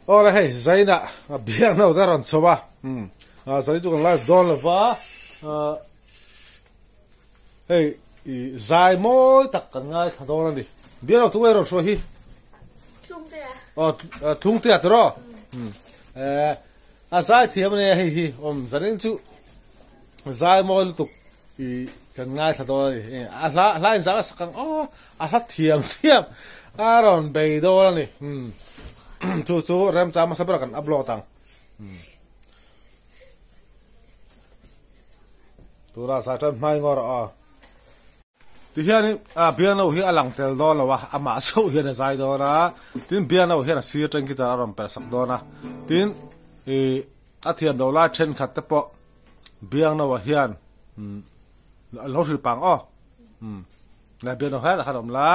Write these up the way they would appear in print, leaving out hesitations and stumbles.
Ora hey zaina biang no daron choba zai tu kan live don lova hey zai moi tak kan ngai khadon ni biang tu ero so hi thung te atro a zai thiam ne hi zanin chu zai moi tu kan ngai khadon ni a la za sakang a ha thiam aron bei do ni chu rem cha ma sabra kan upload tang tura sa tan mai ngor ti hian piano hi alang tel do lawa ama so hian zai do na tin piano hian si tang ki ta ram per sak do na tin athiam do la chen khat te po biang na wa hian lo ri pang na piano ha la kharom la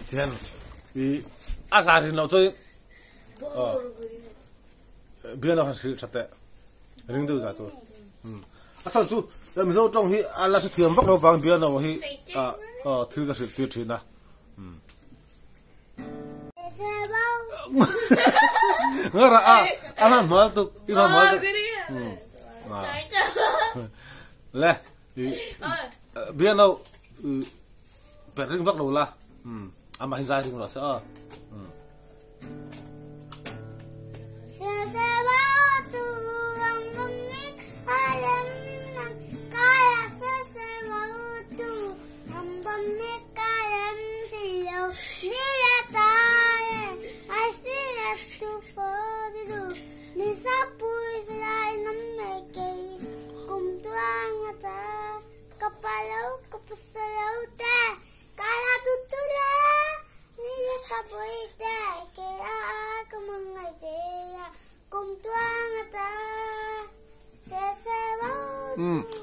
tian asarin lo chơi biên nó sẽ chặt ring đâu ra thôi sao chú mình dâu trong hi là sự thiểm vóc nó vàng biên nó hi thứ cái sự tuyệt vời na ngờ ra anh mở tu anh mở tu lẽ biên nó bẹt ring vóc đâu là ama hin zai ring lo sa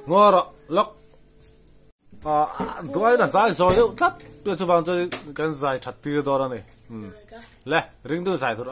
ngora lok đuôi là dài rồi đâu thấp tôi cho vào tôi cái dài thật tiêu đó này lẹ ring tôi dài thôi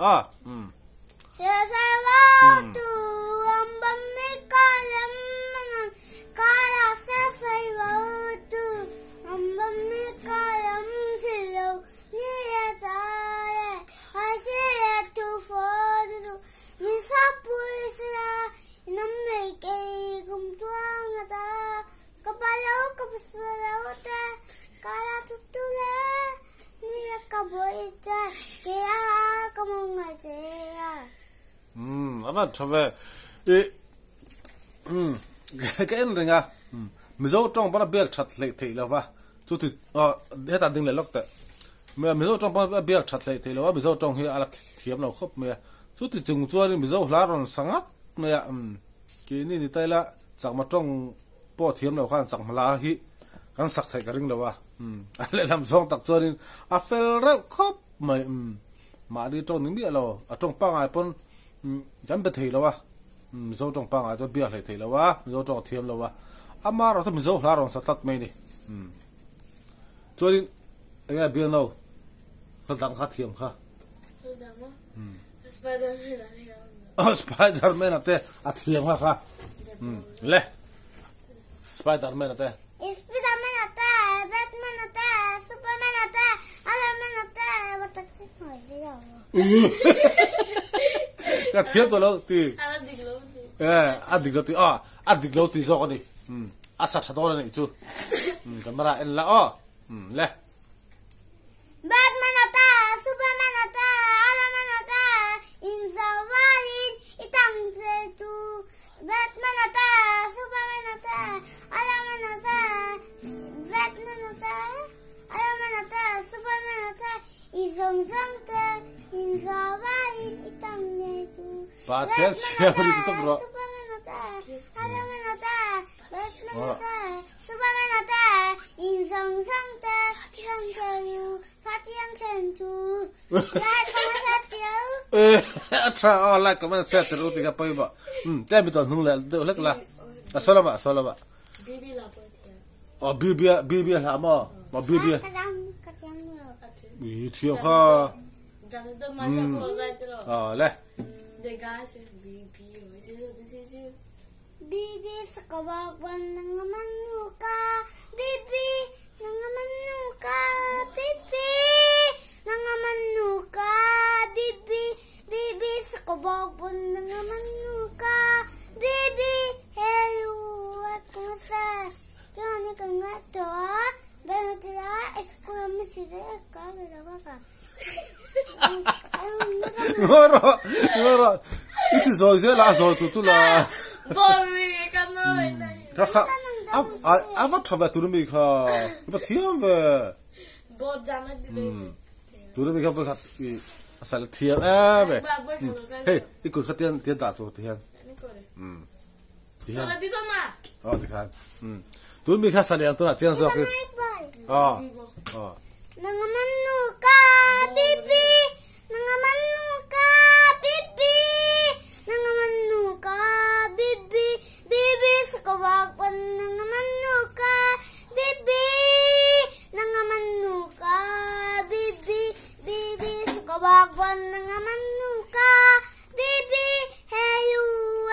mà cho về cái anh này mình dâu trong bao nhiêu chặt lệ thì là va chú thì hết ta đừng lại lóc tệ mình dâu trong bao nhiêu chặt lệ thì là va mình dâu trong hier là khiếm nào khóc mẹ chú thì chừng chua đi mình dâu lá rồi sáng ngắt mẹ cái này thì tay là chẳng mà trong bỏ thiếm nào khoan chẳng mà lá hi càng sặc thấy cái ring là va lại làm xong tặc chua đi phèn rau khóc mày mà đi trong những địa lò ở trong băng ai pon chẳng biết thì đâu dâu trong băng ai tôi biết lại thì đâu dâu trong thiêm đâu mà rồi tôi dâu lá rồi sắp tắt mày đi cho nên anh ấy biết đâu phân tặng khát thiêm khá Spiderman à thế thiêm khá lẽ Spiderman à thế Spiderman à thế Batman à thế Superman à thế Iron Man à thế và tất cả mọi gì đâu cái thiếp tôi lâu thì ăn được lâu thì do cái này sát sát đó này chú cái mà anh là lẽ Batman à thế Superman à thế Iron Man à thế Inzawalin itang tu Batman à thế Superman à thế Iron Man à thế Batman à thế Iron Man à thế Superman à thế izong thế Inzawalin itang tu Batman siapa itu bro? Superman à thế Iron Man à thế Batman à thế Superman à thế inzong thế Yang kayu hati yang sentu lihat kamu hati Tra like comment share terus tiga poin pak tapi betul nunggu lek lah salam pak bibi lah bibi lama bibi kacang itu kah jangan tu macam apa itu leh degas bibi sekabawan nangaman muka bibi nangaman muka bibi nangaman muka bibi ngora itu zoi ze la zoi tu la Bori kan nói này. kha ava thava tu mi kha va thiam ve Bo jana đi. tu mi kha va khat asal thiam ve hey ikut khatian tian ta tu tian Salah di sana. oh tian tu mi kha salian tu na tian zo ke oh Nangamanuka bibi, nangamanuka bibi, nangamanuka bibi, bibi sakawagwan nangamanuka bibi, nangamanuka bibi, bibi sakawagwan nangamanuka bibi, heyu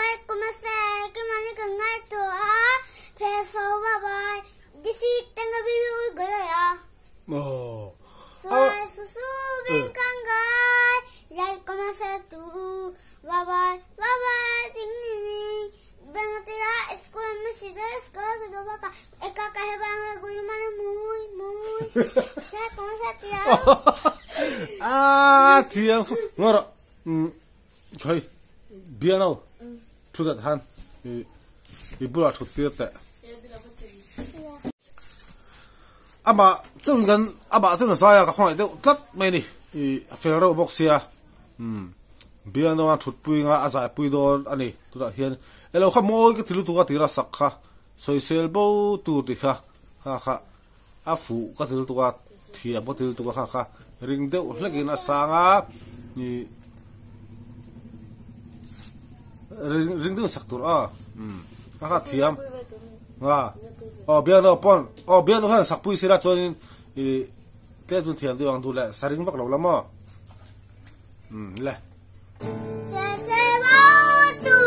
ay kumase kimani kangay to peso bye disi tanga bibi uy gaya. oh Soy susu bingkangay, yay kumasatu, bye bye, ting ning, bengatira sekolah masida sekolah kedua ka, kahebang guyu mana muy, yay kumasatu ya. thiam ngora choi biano tu da han i bula tu te ama chung gan ama tu na saya ka khoi de tat mai ni i ferro boxia biano a thut pui nga aza pui do ani tu da hian elo kha moi ka tilu tu ka tira sakha soisel bo tu ti kha kha a fu ka tilu tu ka thia bo tilu tu ka kha ring de lagin asanga ni ring de saktur kha thiam nga biano pon biano han sakpui sira chonin i te tu thiam de wang du la saring vak lo lama le Se bao tu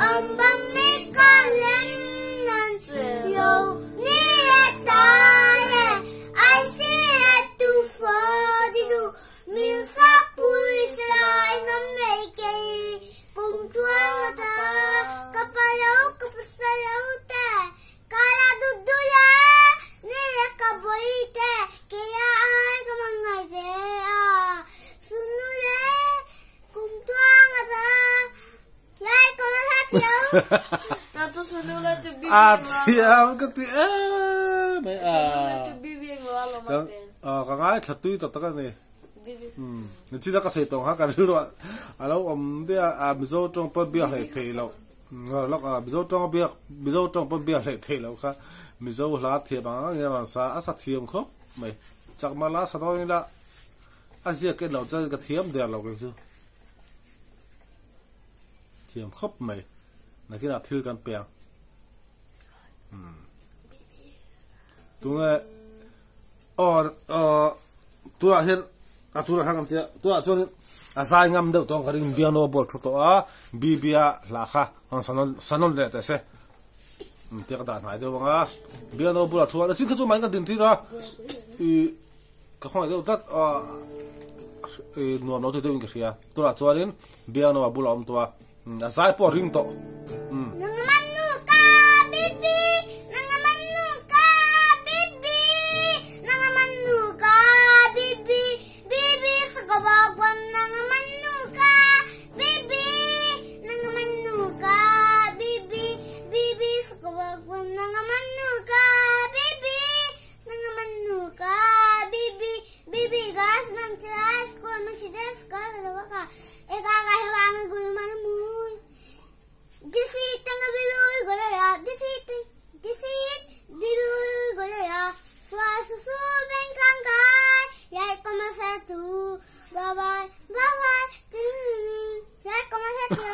ambang mi kalem nan yo ni etale I see tu for du min sa pui sai nam meke pung tuang ta kapalo kapasalo te kala duduya ni kaboite kaya ay kamangai de sunule kung tuang ta yay kumasatyo. Nato sunula tu bibi. thiam ka ti mai Sunula tu bibi ng wala matin. ka ngai thatui ta ka ni Bibi. ni chi da ka se tong ha ka ru alo de mizo tong pa bia le thei lo lo mizo tong pa bia le thei lo kha mizo la the ba nge ma sa asa thiam kho mai chak ma la sa do ni la asia ke lo cha ka thiam de lo ke chu thiam khop mai na ki na thil kan peang tu nge tu la hen tu la hangam tia tu a chon a sai ngam de tong karing biano bol thu to a bibia la kha ang sanon de te se te ka da nai de wa biano bol thu a chi ka chu mai ka din ti ra i ka khoi de tat no no te de ing ka tu la chuarin biano bol om to a sai po ring to Nangamanuka bibi, nangamanuka bibi, nangamanuka bibi, bibi sakawagwan nangamanuka bibi, nangamanuka bibi, bibi sakawagwan nangamanuka bibi, nangamanuka bibi, bibi gas man tiras ko masidas ka dalawa ka, kahebang guyu mana muy. Disi tanga bibi uy golaya, disi bibi uy golaya. Susu bengkangay, yay kumasatu, bye bye, yay kumasatu.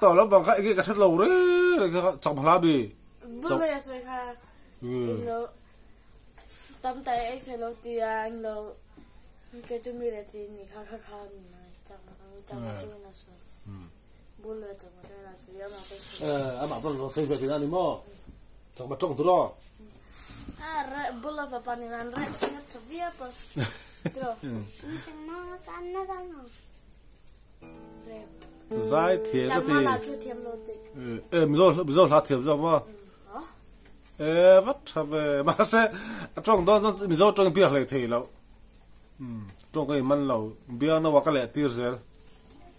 to lo bang ka ki ka thlo re ka chom hla bi Bula ya sa ka. Ino. Tam tay ay sa lo tiya ang lo. Ka tumira ti ni ka na. Chang na so. Bula chang na so ya ma ka. ama to lo sei ve ti ani mo chom ma chong tu lo Bula pa paninan red siya to via pa. Tro. Isang mga tana. zai thie ka ti Chamala chu thiam lo ti. mi zo hla thie zo ma vat have ma se chong do mi zo chong pi hle thei lo trong cái man lâu bia nó vào cái lẹ tiêu rồi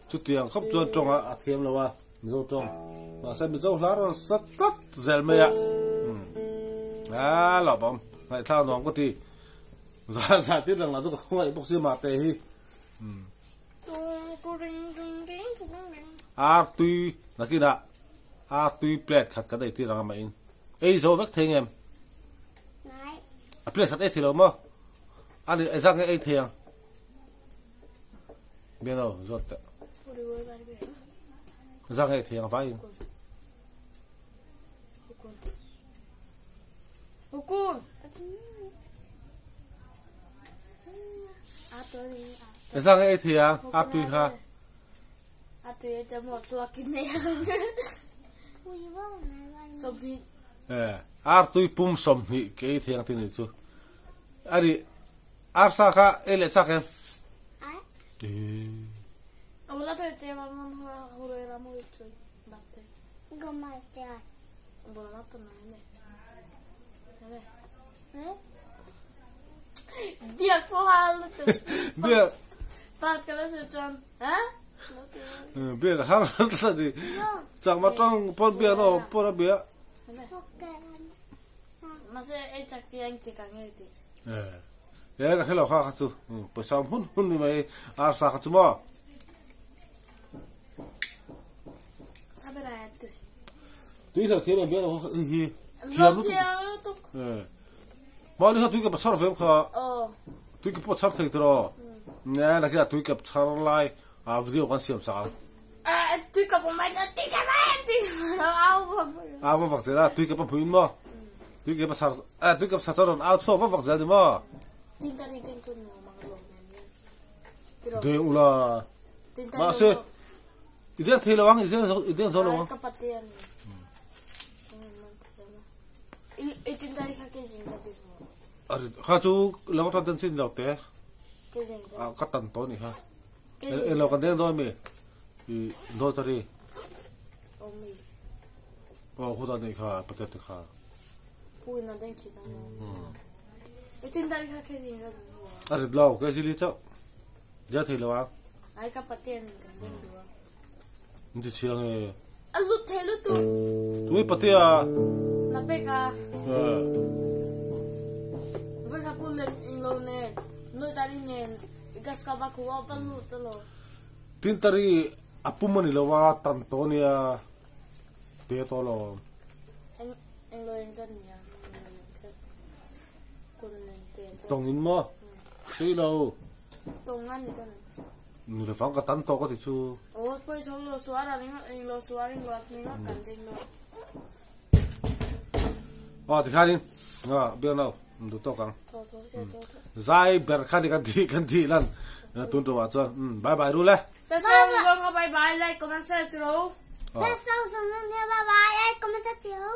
chút tiền khóc cho trong à thêm lâu à mizo trong và xem mizo lá nó rất rất dễ mày ạ lọ bom ngày thao nó có thì ra tiết rằng là tôi không phải bốc xí mà tệ hi tuy là kia đã tuy plate khát cái đấy thì rằng mà in ấy số vắt thêm em plate khát ấy thì lâu mà anh ấy rằng ấy thì biết đâu rồi rằng ấy thì phải Hukun. rằng ấy thì tuy ha tuyจะหมดตัวกินเนี่ยสมทีtuy pum som hi cái thì thì này chú ari sa kha ele cha kemเอาละเธอเจ้ามันหัวเราไม่ช่วยบัตรก็ไม่ได้ บัวรับตัวไหนเนี่ยเดี๋ยวพอหาลูกเบี้ยตัดกันแล้วสิจันฮะเบี้ยหาแล้วดิจากมาจ้องปนเบี้ยเนาะปนเบี้ยมาเสียไอ้จักรยานติดกันไงดิเดี๋ยวก็ให้เราข้าจูไปซ้อมหุ่นนี่ไหมsaข้าจูมั้งซาเบราตุ tuy là thế là biết là hi thiam lúc mà nếu tuy cái bắt sar phim kha tuy cái bắt sar thấy rồi nè là cái tuy cái sar lại video con xem sao tuy cái bộ máy nó tuy cái máy tuy áo vật gì đó tuy cái bắt phim mà tuy cái bắt sar tuy cái sar rồi áo thua vật gì đó mà tin ta đi tin con mang lồng này đấy ula mà sẽ idiot thấy là anh idiot rồi là kapatian itin tadi kakek zingza bisu kha chú lâu ta tên xin đầu té ke zingza cắt tần tối này ha lâu còn đen thôi mày thì thôi ta đi omi khu ta này kha bắt được kha pui na den kita no itin tadi kakek zingza bisu lâu cái gì đi cháu giờ thấy lâu à ai kapatian kan den dua đi chiang ấy alut thelu tu tui patia napeka với các cô lên lâu nè nơi ta đi nè gas cả ba cô vào luôn tao lo tin tari apumani lawa tantonia te to lo anh lo anh dân nhá cô lên tiền tong in mo si lo tông ăn gì đó ni le fang ka tan to ko ti chu pues son los suárez en los suárez lo hacen la candela thì khai đi biết nào đủ to căng dai ber khai kan di lan tun to wa cho bye bye rồi thế sao không bye bye lại comment sẽ trâu thế sao xong rồi bye bye ai comment sẽ trâu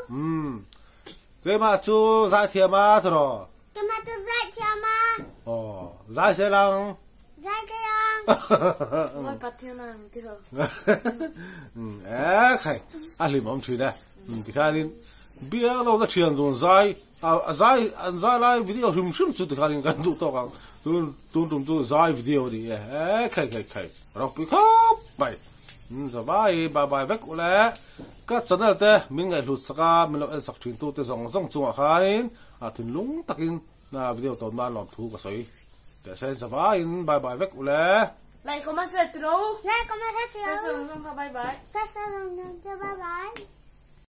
cái mà chú dai thiệt mà rồi cái mà chú dai thiệt mà dai sẽ lang dai cái Ôi bắt theo nàng thì rồi khai ali mong chui đây thì khai đi bia lâu đã chuyện rồi dai lại video hum sum chút thì khai điกันดูto căng tu dai video đi khai rock bị khóc bye bye bye vek ule các chân là thế mình ngày lụt saka mình làm sắc truyền tu te zong chung khai thìn lung takin video tàu man làm thu cái sấy để xem bye bye vek ule lại comment sẽ trâu lại comment sẽ trâu thế sao không bye bye thế sao không bye bye